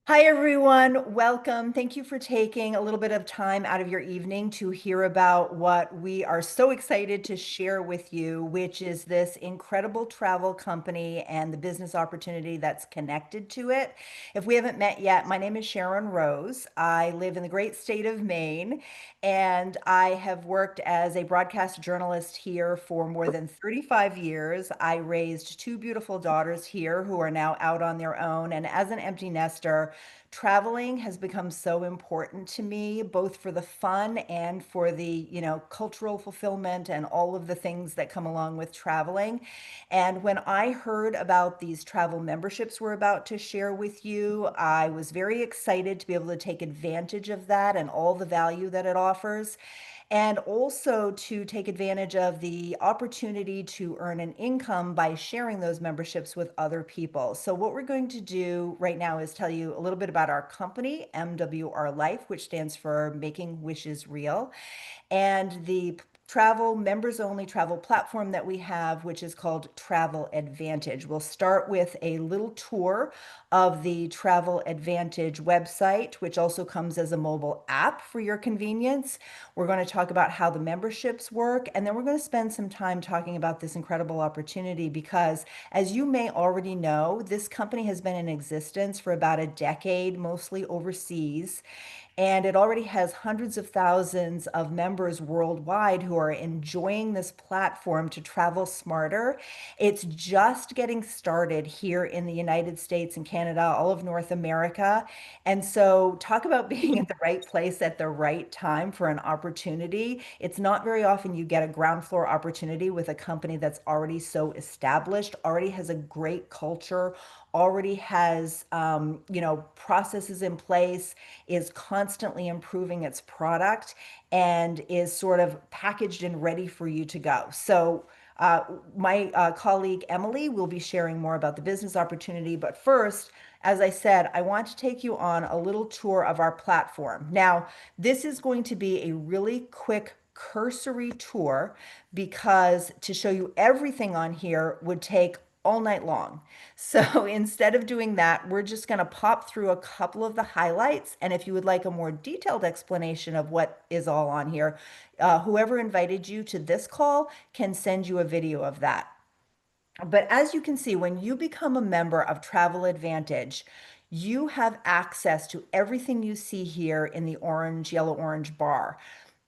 Hi, everyone. Welcome. Thank you for taking a little bit of time out of your evening to hear about what we are so excited to share with you, which is this incredible travel company and the business opportunity that's connected to it. If we haven't met yet, my name is Sharon Rose. I live in the great state of Maine, and I have worked as a broadcast journalist here for more than 35 years. I raised two beautiful daughters here who are now out on their own, and as an empty nester, traveling has become so important to me, both for the fun and for the, cultural fulfillment and all of the things that come along with traveling. And when I heard about these travel memberships we're about to share with you, I was very excited to be able to take advantage of that and all the value that it offers, and also to take advantage of the opportunity to earn an income by sharing those memberships with other people. So, what we're going to do right now is tell you a little bit about our company, MWR Life, which stands for Making Wishes Real, and the travel members only travel platform that we have, which is called Travel Advantage. We'll start with a little tour of the Travel Advantage website, which also comes as a mobile app for your convenience. We're going to talk about how the memberships work, and then we're going to spend some time talking about this incredible opportunity because, as you may already know, this company has been in existence for about a decade, mostly overseas. And it already has hundreds of thousands of members worldwide who are enjoying this platform to travel smarter. It's just getting started here in the United States and Canada, all of North America. And so, talk about being at the right place at the right time for an opportunity. It's not very often you get a ground floor opportunity with a company that's already so established, already has a great culture, already has processes in place, is constantly improving its product, and is sort of packaged and ready for you to go. So my colleague Emily will be sharing more about the business opportunity. But first, as I said, I want to take you on a little tour of our platform. Now, this is going to be a really quick cursory tour because to show you everything on here would take all night long. So instead of doing that, we're just going to pop through a couple of the highlights. And if you would like a more detailed explanation of what is all on here, whoever invited you to this call can send you a video of that. But as you can see, when you become a member of Travel Advantage, you have access to everything you see here in the orange, yellow, orange bar.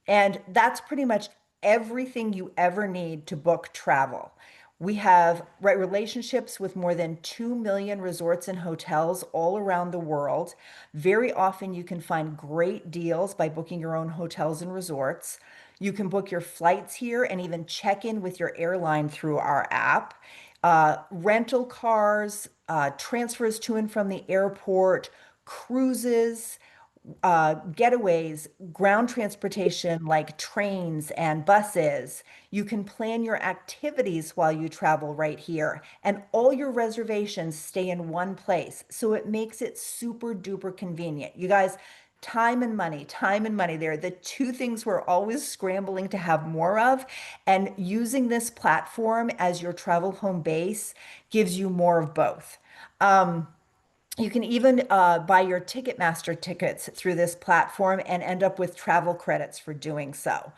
And that's pretty much everything you ever need to book travel. We have relationships with more than 2 million resorts and hotels all around the world. Very often, you can find great deals by booking your own hotels and resorts. You can book your flights here and even check in with your airline through our app. Rental cars, transfers to and from the airport, cruises, getaways, ground transportation like trains and buses. You can plan your activities while you travel right here, and all your reservations stay in one place. So it makes it super duper convenient. You guys, time and money. They're the two things we're always scrambling to have more of. And using this platform as your travel home base gives you more of both. You can even buy your Ticketmaster tickets through this platform and end up with travel credits for doing so.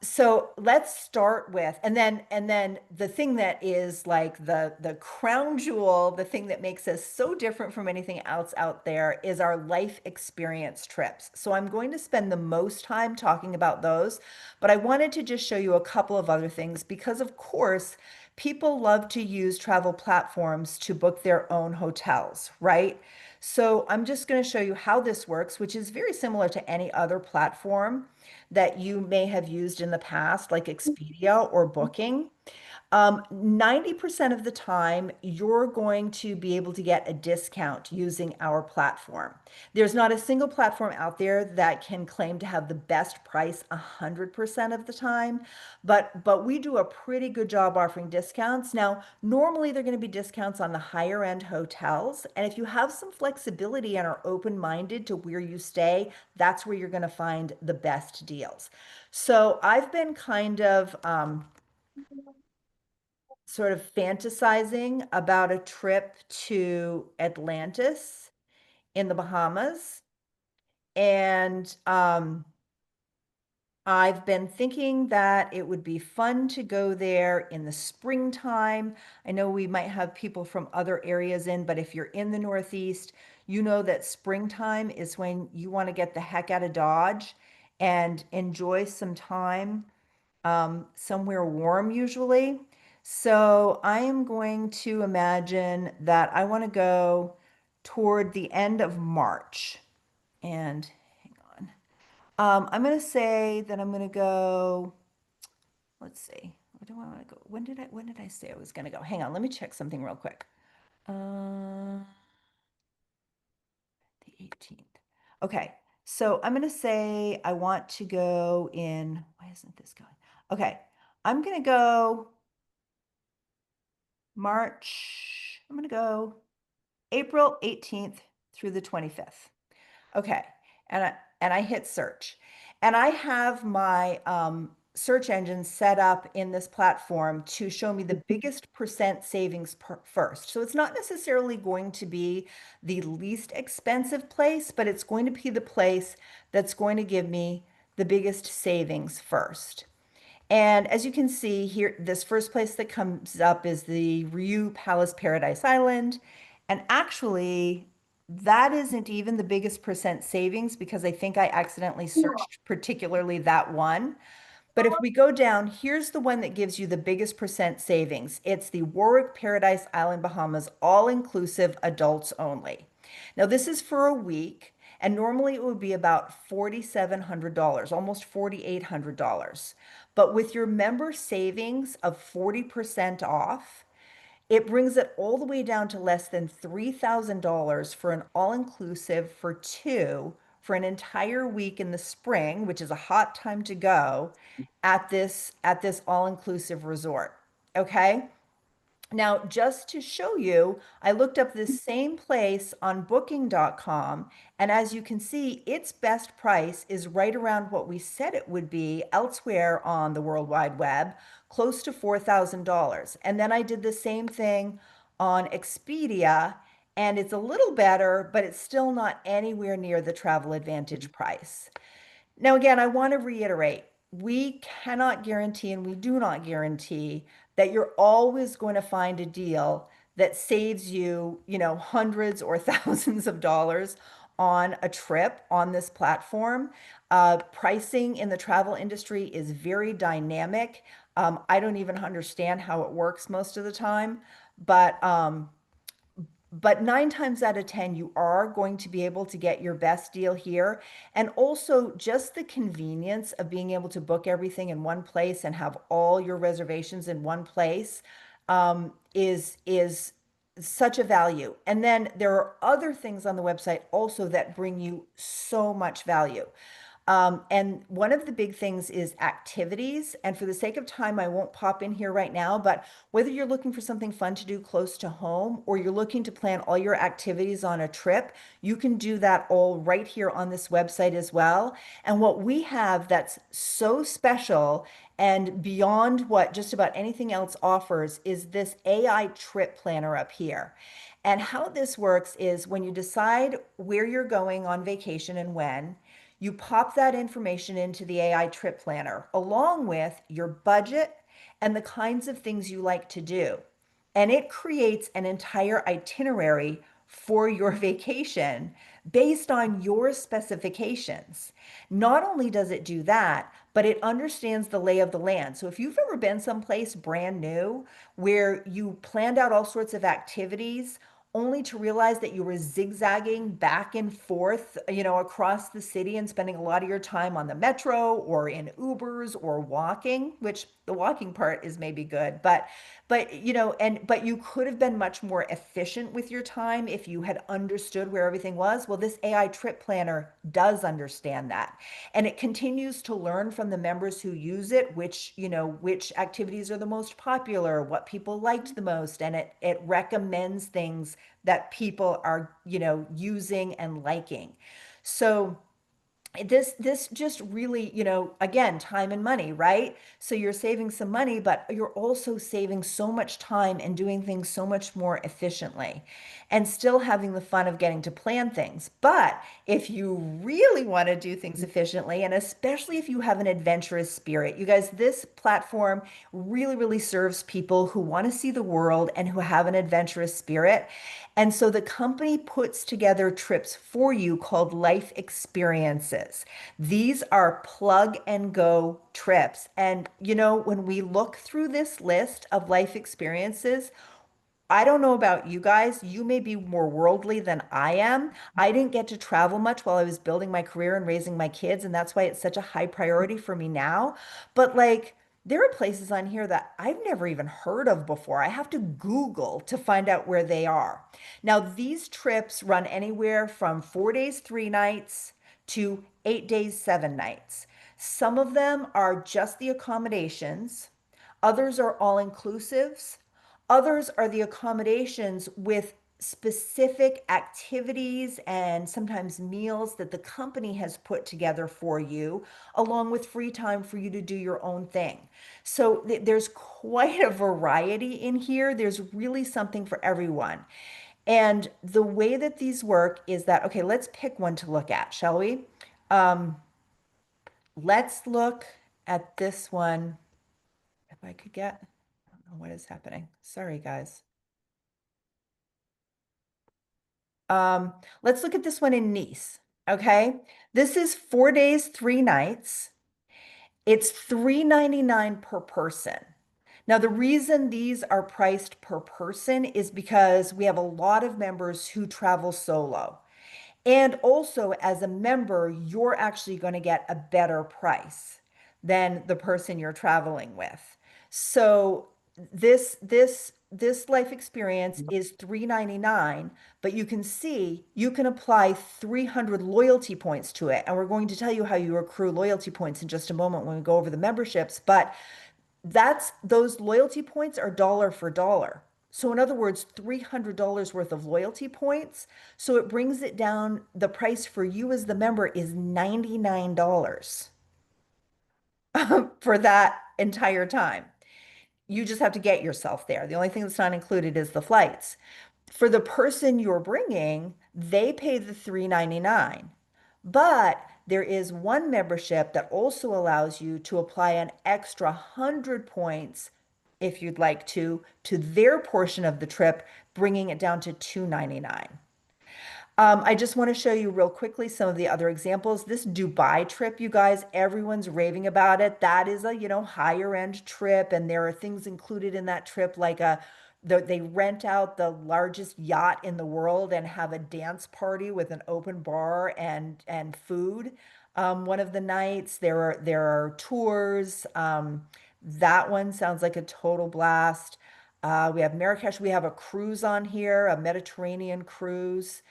So let's start with, and then the thing that is like the crown jewel, the thing that makes us so different from anything else out there is our life experience trips. So I'm going to spend the most time talking about those, but I wanted to just show you a couple of other things because, of course, people love to use travel platforms to book their own hotels, right? So I'm just going to show you how this works, which is very similar to any other platform that you may have used in the past, like Expedia or Booking. 90% of the time, you're going to be able to get a discount using our platform. There's not a single platform out there that can claim to have the best price 100% of the time, but we do a pretty good job offering discounts. Now, normally they're going to be discounts on the higher end hotels, and if you have some flexibility and are open-minded to where you stay, that's where you're going to find the best deals. So I've been kind of sort of fantasizing about a trip to Atlantis in the Bahamas. And I've been thinking that it would be fun to go there in the springtime. I know we might have people from other areas in, but if you're in the Northeast, you know that springtime is when you want to get the heck out of Dodge and enjoy some time somewhere warm, usually. So I am going to imagine that I want to go toward the end of March. And hang on. I'm going to say that I'm going to go, let's see. Where do I want to go? When did I say I was going to go? Hang on, let me check something real quick. Uh, the 18th. Okay. So I'm going to say I want to go in, why isn't this going? Okay. I'm going to go March. I'm going to go April 18th through the 25th. Okay. And I hit search. And I have my search engine set up in this platform to show me the biggest percent savings first. So it's not necessarily going to be the least expensive place, but it's going to be the place that's going to give me the biggest savings first. And as you can see here, this first place that comes up is the Ryu Palace Paradise Island. And actually, that isn't even the biggest percent savings because I think I accidentally searched particularly that one. But if we go down, here's the one that gives you the biggest percent savings. It's the Warwick Paradise Island, Bahamas, all-inclusive adults only. Now, this is for a week, and normally it would be about $4,700, almost $4,800. But with your member savings of 40% off, it brings it all the way down to less than $3,000 for an all-inclusive for two for an entire week in the spring, which is a hot time to go at this all-inclusive resort. Okay? Now, just to show you, I looked up this same place on booking.com, and as you can see, its best price is right around what we said it would be elsewhere on the World Wide Web, close to $4,000. And then I did the same thing on Expedia, and it's a little better, but it's still not anywhere near the Travel Advantage price. Now, again, I want to reiterate, we cannot guarantee and we do not guarantee that you're always going to find a deal that saves you, hundreds or thousands of dollars on a trip on this platform. Pricing in the travel industry is very dynamic. I don't even understand how it works most of the time, but 9 times out of 10, you are going to be able to get your best deal here. And also, just the convenience of being able to book everything in one place and have all your reservations in one place is such a value. And then there are other things on the website also that bring you so much value. And one of the big things is activities. And for the sake of time, I won't pop in here right now, but whether you're looking for something fun to do close to home or you're looking to plan all your activities on a trip, you can do that all right here on this website as well. And what we have that's so special and beyond what just about anything else offers is this AI trip planner up here. And how this works is when you decide where you're going on vacation and when, you pop that information into the AI trip planner along with your budget and the kinds of things you like to do. And it creates an entire itinerary for your vacation based on your specifications. Not only does it do that, but it understands the lay of the land. So if you've ever been someplace brand new where you planned out all sorts of activities only to realize that you were zigzagging back and forth, across the city and spending a lot of your time on the metro or in Ubers or walking, which the walking part is maybe good, but you could have been much more efficient with your time if you had understood where everything was. Well, this AI trip planner does understand that. And it continues to learn from the members who use it, which activities are the most popular, what people liked the most, and it recommends things that people are, using and liking. So this just really, again, time and money, right? So you're saving some money, but you're also saving so much time and doing things so much more efficiently and still having the fun of getting to plan things. But if you really want to do things efficiently, and especially if you have an adventurous spirit, you guys, this platform really, really serves people who want to see the world and who have an adventurous spirit. And so the company puts together trips for you called life experiences. These are plug and go trips. And, when we look through this list of life experiences, I don't know about you guys. You may be more worldly than I am. I didn't get to travel much while I was building my career and raising my kids, and that's why it's such a high priority for me now. But like, there are places on here that I've never even heard of before. I have to Google to find out where they are. Now, these trips run anywhere from 4 days, 3 nights to 8 days, 7 nights. Some of them are just the accommodations, others are all inclusives. Others are the accommodations with specific activities and sometimes meals that the company has put together for you, along with free time for you to do your own thing. So there's quite a variety in here. There's really something for everyone. And the way that these work is that, okay, let's pick one to look at, shall we? Um, let's look at this one. If I could get, I don't know what is happening. Sorry, guys. Um, let's look at this one in Nice. Okay. This is 4 days, 3 nights. It's $3.99 per person. Now, the reason these are priced per person is because we have a lot of members who travel solo. And also, as a member, you're actually going to get a better price than the person you're traveling with. So this life experience is $3.99, but you can see you can apply 300 loyalty points to it. And we're going to tell you how you accrue loyalty points in just a moment when we go over the memberships. But that's those loyalty points are dollar for dollar. So in other words, $300 worth of loyalty points. So it brings it down. The price for you as the member is $99 for that entire time. You just have to get yourself there. The only thing that's not included is the flights. For the person you're bringing, they pay the $3.99. But there is one membership that also allows you to apply an extra 100 points if you'd like to their portion of the trip, bringing it down to $2.99. I just want to show you real quickly some of the other examples. This Dubai trip, you guys, everyone's raving about it. That is a, higher end trip, and there are things included in that trip like they rent out the largest yacht in the world and have a dance party with an open bar and food. One of the nights there are tours. That one sounds like a total blast. We have Marrakesh. We have a cruise on here, a Mediterranean cruise.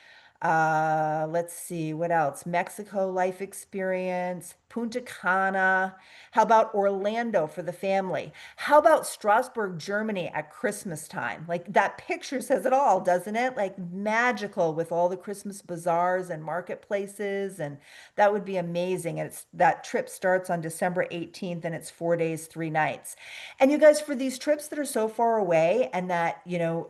Let's see, what else? Mexico life experience, Punta Cana. How about Orlando for the family? How about Strasbourg, Germany at Christmas time? Like that picture says it all, doesn't it? Like magical with all the Christmas bazaars and marketplaces, and that would be amazing. And it's that trip starts on December 18th and it's 4 days, 3 nights. And you guys, for these trips that are so far away and that,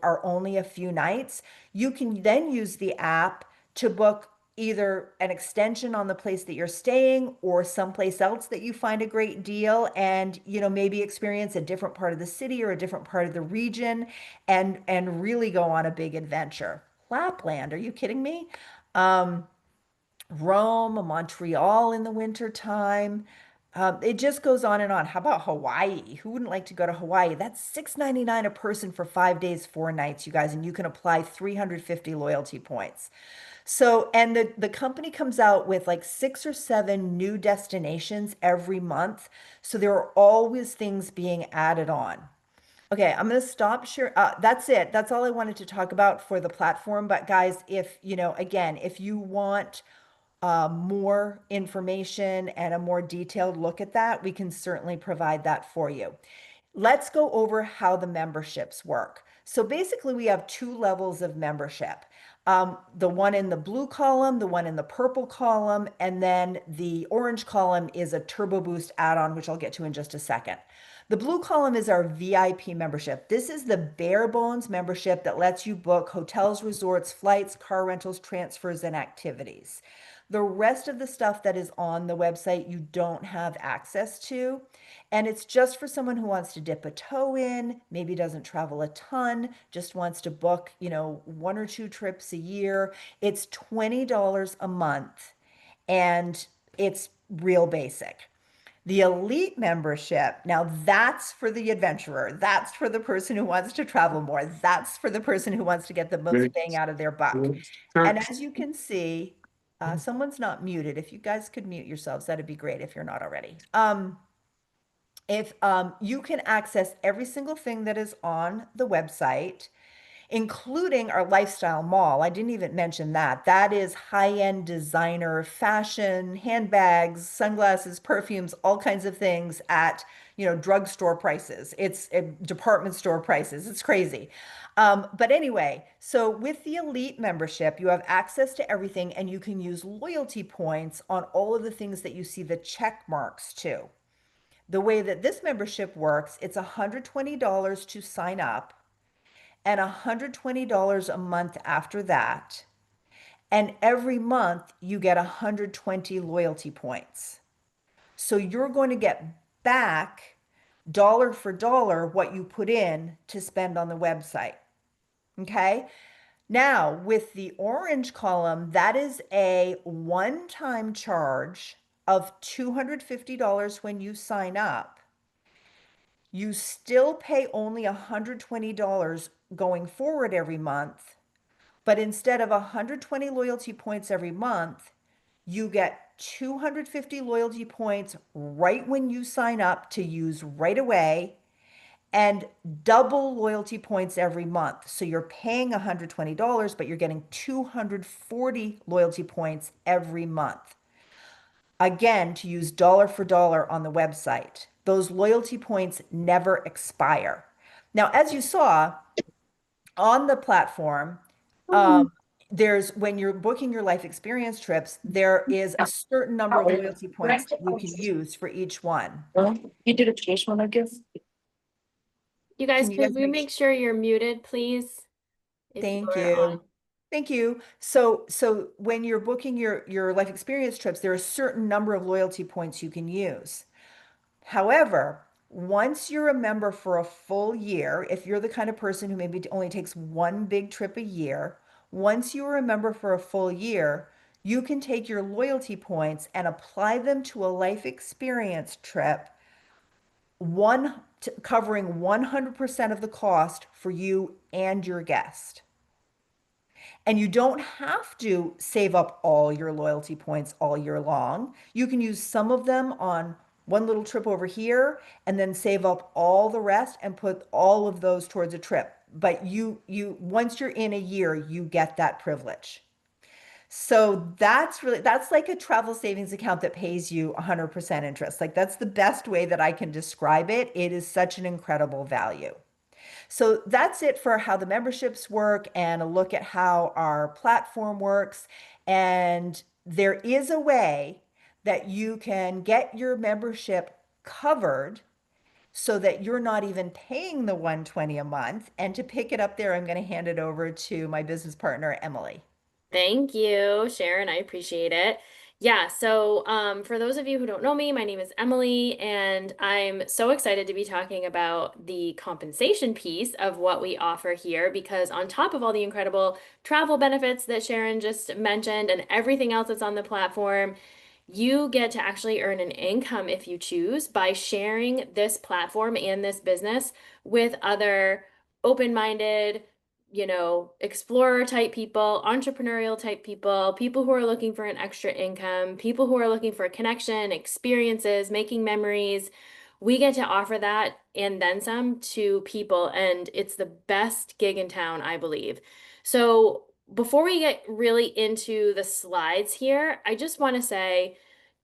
are only a few nights, you can then use the app to book either an extension on the place that you're staying or someplace else that you find a great deal and maybe experience a different part of the city or a different part of the region and really go on a big adventure. Lapland, are you kidding me? Um, Rome, Montreal in the winter time. It just goes on and on. How about Hawaii? Who wouldn't like to go to Hawaii? That's $6.99 a person for 5 days, 4 nights, you guys, and you can apply 350 loyalty points. So, and the company comes out with like 6 or 7 new destinations every month. So there are always things being added on. Okay, I'm going to stop share. That's it. That's all I wanted to talk about for the platform. But guys, if, again, if you want more information and a more detailed look at that, we can certainly provide that for you. Let's go over how the memberships work. So basically, we have two levels of membership. The one in the blue column, the one in the purple column, and then the orange column is a Turbo Boost add-on, which I'll get to in just a second. The blue column is our VIP membership. This is the bare bones membership that lets you book hotels, resorts, flights, car rentals, transfers, and activities. The rest of the stuff that is on the website, you don't have access to. And it's just for someone who wants to dip a toe in, maybe doesn't travel a ton, just wants to book, one or two trips a year. It's $20 a month and it's real basic. The elite membership, now that's for the adventurer. That's for the person who wants to travel more. That's for the person who wants to get the most bang out of their buck. And as you can see, someone's not muted. If you guys could mute yourselves, that'd be great if you're not already. If you can access every single thing that is on the website, including our lifestyle mall. I didn't even mention that. That is high-end designer fashion, handbags, sunglasses, perfumes, all kinds of things at, drugstore prices. It's department store prices. It's crazy. But anyway, so with the elite membership, you have access to everything and you can use loyalty points on all of the things that you see the check marks to. The way that this membership works, it's $120 to sign up and $120 a month after that. And every month you get 120 loyalty points. So you're going to get back dollar for dollar what you put in to spend on the website. Okay. Now, with the orange column, that is a one-time charge of $250 when you sign up. You still pay only $120 going forward every month, but instead of 120 loyalty points every month, you get 250 loyalty points right when you sign up to use right away and double loyalty points every month. So you're paying $120, but you're getting 240 loyalty points every month. Again, to use dollar for dollar on the website. Those loyalty points never expire. Now, as you saw on the platform, um, there's when you're booking your life experience trips, there is a certain number of loyalty points that you can use for each one. You did a traditional, I guess. You guys, Can you guys could we make make sure you're muted, please? If Thank you're on. you. Thank you. So when you're booking your life experience trips, there are a certain number of loyalty points you can use. However, once you're a member for a full year, if you're the kind of person who maybe only takes one big trip a year, once you are a member for a full year, you can take your loyalty points and apply them to a life experience trip, covering 100% of the cost for you and your guest. And you don't have to save up all your loyalty points all year long. You can use some of them on one little trip over here and then save up all the rest and put all of those towards a trip. But once you're in a year, you get that privilege. So that's like a travel savings account that pays you 100% interest. Like that's the best way that I can describe it. It is such an incredible value. So that's it for how the memberships work and a look at how our platform works. And there is a way that you can get your membership covered so that you're not even paying the 120 a month. And to pick it up there, I'm going to hand it over to my business partner, Emily. Thank you, Sharon. I appreciate it. Yeah, so for those of you who don't know me, my name is Emily, and I'm so excited to be talking about the compensation piece of what we offer here because on top of all the incredible travel benefits that Sharon just mentioned and everything else that's on the platform, you get to actually earn an income if you choose by sharing this platform and this business with other open-minded, explorer type people, entrepreneurial type people, people who are looking for an extra income, people who are looking for connection, experiences, making memories. We get to offer that and then some to people, and it's the best gig in town, I believe. So before we get really into the slides here, I just want to say,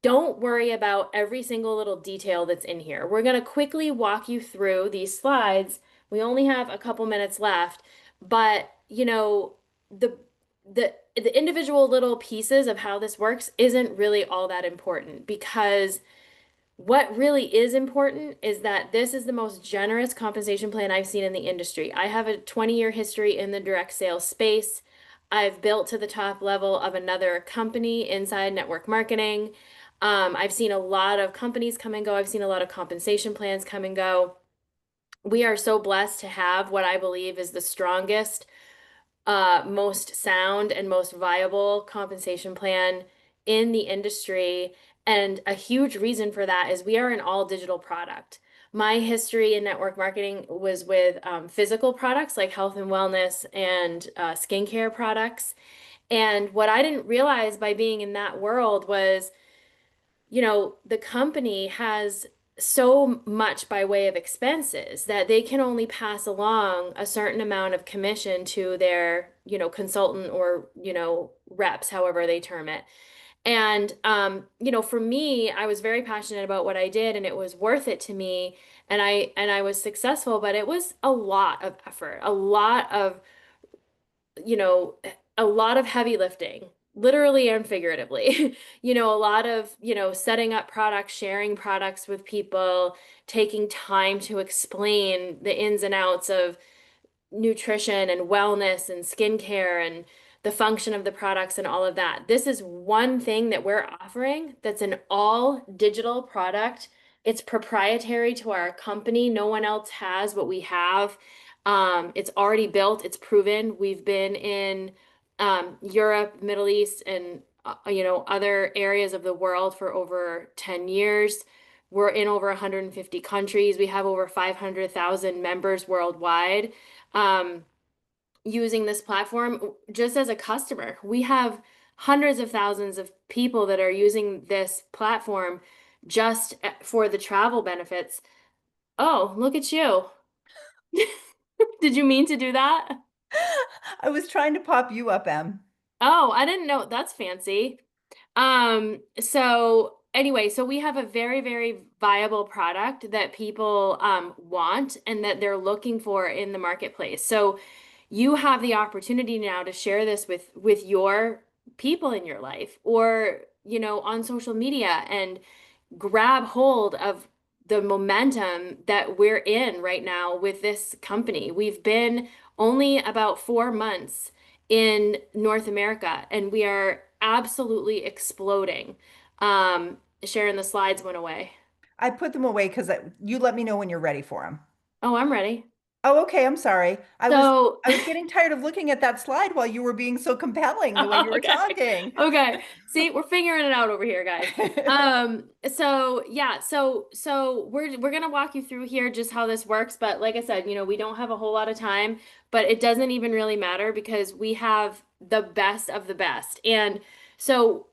don't worry about every single little detail that's in here. We're going to quickly walk you through these slides We only have a couple minutes left, but the the individual little pieces of how this works isn't really all that important because what really is important is that this is the most generous compensation plan I've seen in the industry. I have a 20-year history in the direct sales space. I've built to the top level of another company inside network marketing. I've seen a lot of companies come and go. I've seen a lot of compensation plans come and go. We are so blessed to have what I believe is the strongest most sound and most viable compensation plan in the industry. And a huge reason for that is we are an all digital product. My history in network marketing was with physical products like health and wellness and skincare products. And what I didn't realize by being in that world was the company has so much by way of expenses that they can only pass along a certain amount of commission to their, consultant or, reps, however they term it. And, for me, I was very passionate about what I did and it was worth it to me. And I was successful, but it was a lot of effort, you know, a lot of heavy lifting, literally and figuratively. A lot of, setting up products, sharing products with people, taking time to explain the ins and outs of nutrition and wellness and skincare and the function of the products and all of that. This is one thing that we're offering that's an all digital product. It's proprietary to our company. No one else has what we have. It's already built, it's proven. We've been in Europe, Middle East, and other areas of the world for over 10 years. We're in over 150 countries. We have over 500,000 members worldwide using this platform just as a customer. We have hundreds of thousands of people that are using this platform just for the travel benefits. Oh, look at you. Did you mean to do that? I was trying to pop you up, Em. Oh, I didn't know. That's fancy. So anyway, so we have a very, very viable product that people want and that they're looking for in the marketplace. So you have the opportunity now to share this with your people in your life or, on social media and grab hold of the momentum that we're in right now with this company. We've been only about 4 months in North America, and we are absolutely exploding. Sharon, the slides went away. I put them away because you let me know when you're ready for them. Oh, I'm ready. Oh, okay. I'm sorry. I was So, I was getting tired of looking at that slide while you were being so compelling the way you were okay. talking. Okay. See, we're figuring it out over here, guys. So yeah, so we're gonna walk you through here just how this works, but like I said, we don't have a whole lot of time, but it doesn't even really matter because we have the best of the best. And so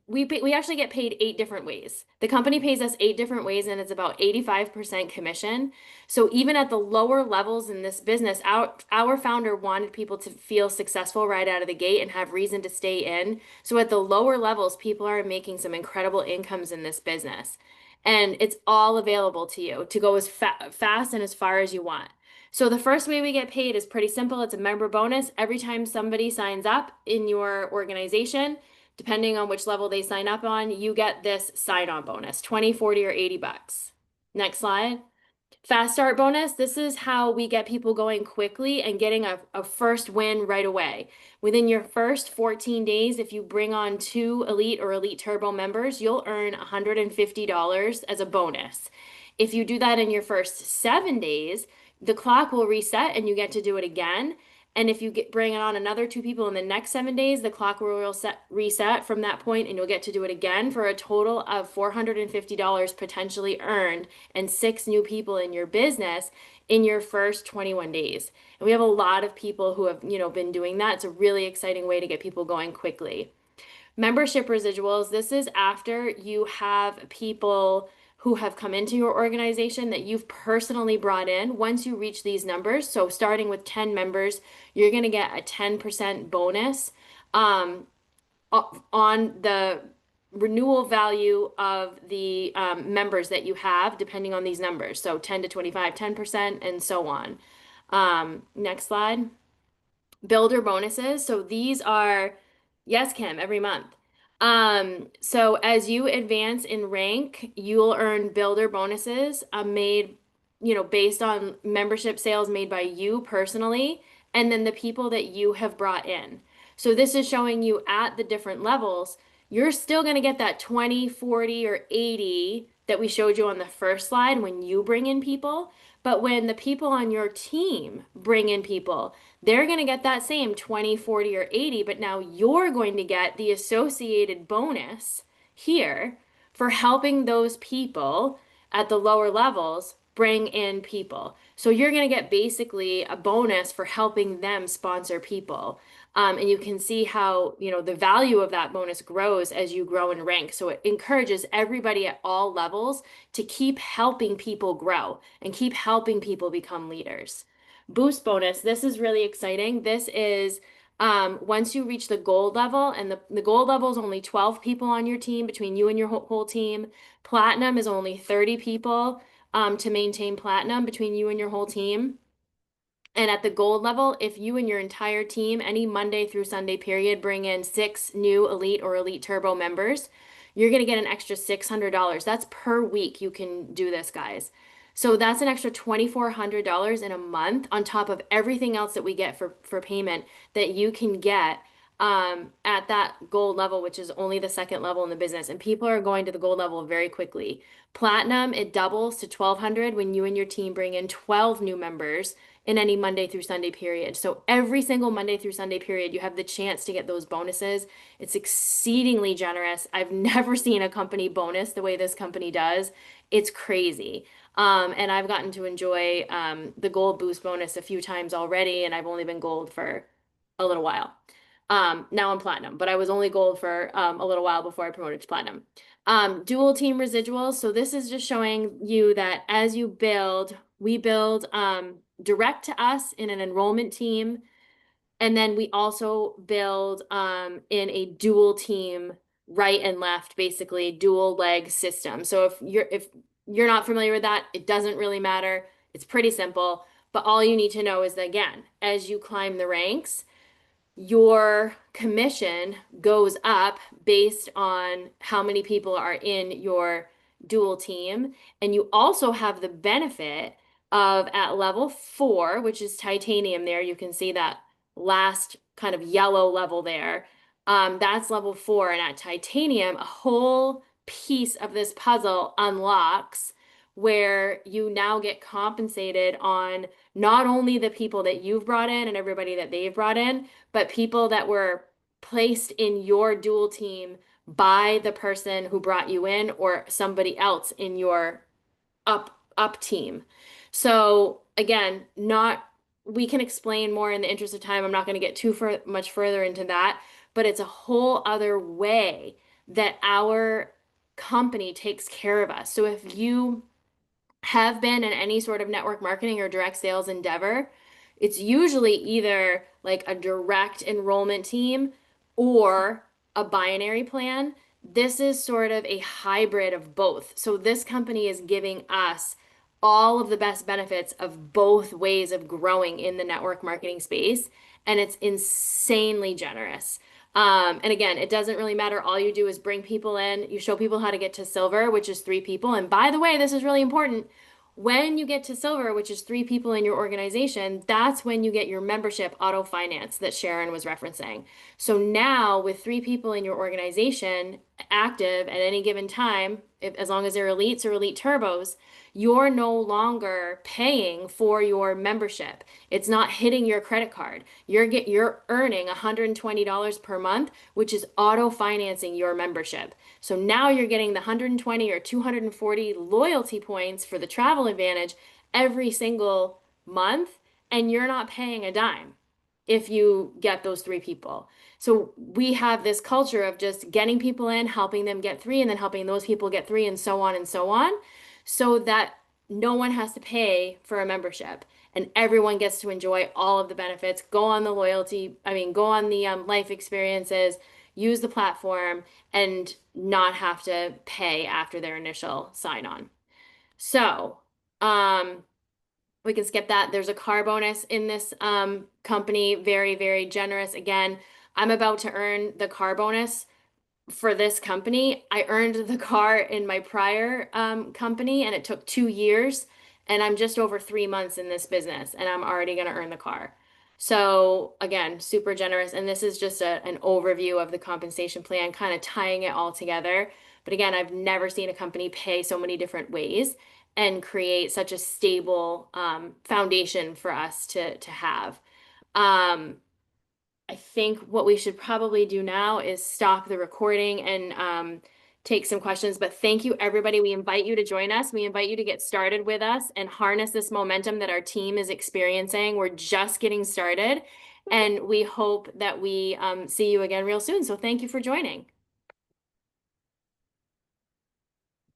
we actually get paid 8 different ways. The company pays us 8 different ways, and it's about 85% commission. So even at the lower levels in this business, our founder wanted people to feel successful right out of the gate and have reason to stay in. So at the lower levels, people are making some incredible incomes in this business. And it's all available to you to go as fast and as far as you want. So the first way we get paid is pretty simple. It's a member bonus. Every time somebody signs up in your organization, depending on which level they sign up on, you get this sign-on bonus, 20, 40, or 80 bucks. Next slide. Fast start bonus. This is how we get people going quickly and getting a first win right away. Within your first 14 days, if you bring on 2 Elite or Elite Turbo members, you'll earn $150 as a bonus. If you do that in your first 7 days, the clock will reset and you get to do it again. And if you bring on another 2 people in the next 7 days, the clock will reset from that point and you'll get to do it again for a total of $450 potentially earned and 6 new people in your business in your first 21 days. And we have a lot of people who have, been doing that. It's a really exciting way to get people going quickly. Membership residuals, this is after you have people who have come into your organization that you've personally brought in. Once you reach these numbers, so starting with 10 members, you're going to get a 10% bonus on the renewal value of the members that you have, depending on these numbers. So 10 to 25, 10%, and so on. Next slide. Builder bonuses. So these are, yes, Kim, every month. So as you advance in rank, you'll earn builder bonuses made, based on membership sales made by you personally, and then the people that you have brought in. So this is showing you at the different levels, you're still going to get that 20, 40, or 80 that we showed you on the first slide when you bring in people. But when the people on your team bring in people, they're going to get that same 20, 40, or 80, but now you're going to get the associated bonus here for helping those people at the lower levels bring in people. So you're going to get basically a bonus for helping them sponsor people. And you can see how, the value of that bonus grows as you grow in rank. So it encourages everybody at all levels to keep helping people grow and keep helping people become leaders. Boost bonus, this is really exciting. This is once you reach the gold level, and the gold level is only 12 people on your team between you and your whole team. Platinum is only 30 people to maintain platinum between you and your whole team. And at the gold level, if you and your entire team, any Monday through Sunday period, bring in 6 new Elite or Elite Turbo members, you're going to get an extra $600. That's per week you can do this, guys. So that's an extra $2,400 in a month on top of everything else that we get for payment that you can get at that gold level, which is only the second level in the business. And people are going to the gold level very quickly. Platinum, it doubles to 1,200 when you and your team bring in 12 new members in any Monday through Sunday period. So every single Monday through Sunday period, you have the chance to get those bonuses. It's exceedingly generous. I've never seen a company bonus the way this company does. It's crazy. And I've gotten to enjoy the gold boost bonus a few times already, and I've only been gold for a little while. Now I'm platinum, but I was only gold for a little while before I promoted to platinum. Dual team residuals. So this is just showing you that as you build, we build direct to us in an enrollment team. And then we also build in a dual team, right and left, basically dual leg system. So if you're not familiar with that, it doesn't really matter. It's pretty simple. But all you need to know is that, again, as you climb the ranks, your commission goes up based on how many people are in your dual team. And you also have the benefit of at level 4, which is titanium there, you can see that last kind of yellow level there. That's level 4. And at titanium, a whole piece of this puzzle unlocks where you now get compensated on not only the people that you've brought in and everybody that they've brought in, but people that were placed in your dual team by the person who brought you in or somebody else in your up team. So again, not we can explain more in the interest of time. I'm not going to get too much further into that, but it's a whole other way that our company takes care of us. So if you have been in any sort of network marketing or direct sales endeavor, it's usually either like a direct enrollment team or a binary plan. This is sort of a hybrid of both. So this company is giving us all of the best benefits of both ways of growing in the network marketing space, and it's insanely generous. And again, it doesn't really matter. All you do is bring people in, you show people how to get to silver, which is 3 people. And by the way, this is really important. When you get to silver, which is 3 people in your organization, that's when you get your membership auto finance that Sharon was referencing. So now with 3 people in your organization active at any given time, as long as they're elites or elite turbos, you're no longer paying for your membership. It's not hitting your credit card. You're earning $120 per month, which is auto financing your membership. So now you're getting the 120 or 240 loyalty points for the travel advantage every single month, and you're not paying a dime if you get those 3 people. So we have this culture of just getting people in, helping them get 3, and then helping those people get 3, and so on, so that no one has to pay for a membership and everyone gets to enjoy all of the benefits. Go on the life experiences, use the platform, and not have to pay after their initial sign on. So, we can skip that. There's a car bonus in this company, very, very generous. Again, I'm about to earn the car bonus for this company. I earned the car in my prior company, and it took 2 years. And I'm just over 3 months in this business, and I'm already going to earn the car. So again, super generous. And this is just an overview of the compensation plan, kind of tying it all together. But again, I've never seen a company pay so many different ways and create such a stable foundation for us to have. I think what we should probably do now is stop the recording and take some questions. But thank you, everybody. We invite you to join us. We invite you to get started with us and harness this momentum that our team is experiencing. We're just getting started, and we hope that we see you again real soon. So thank you for joining.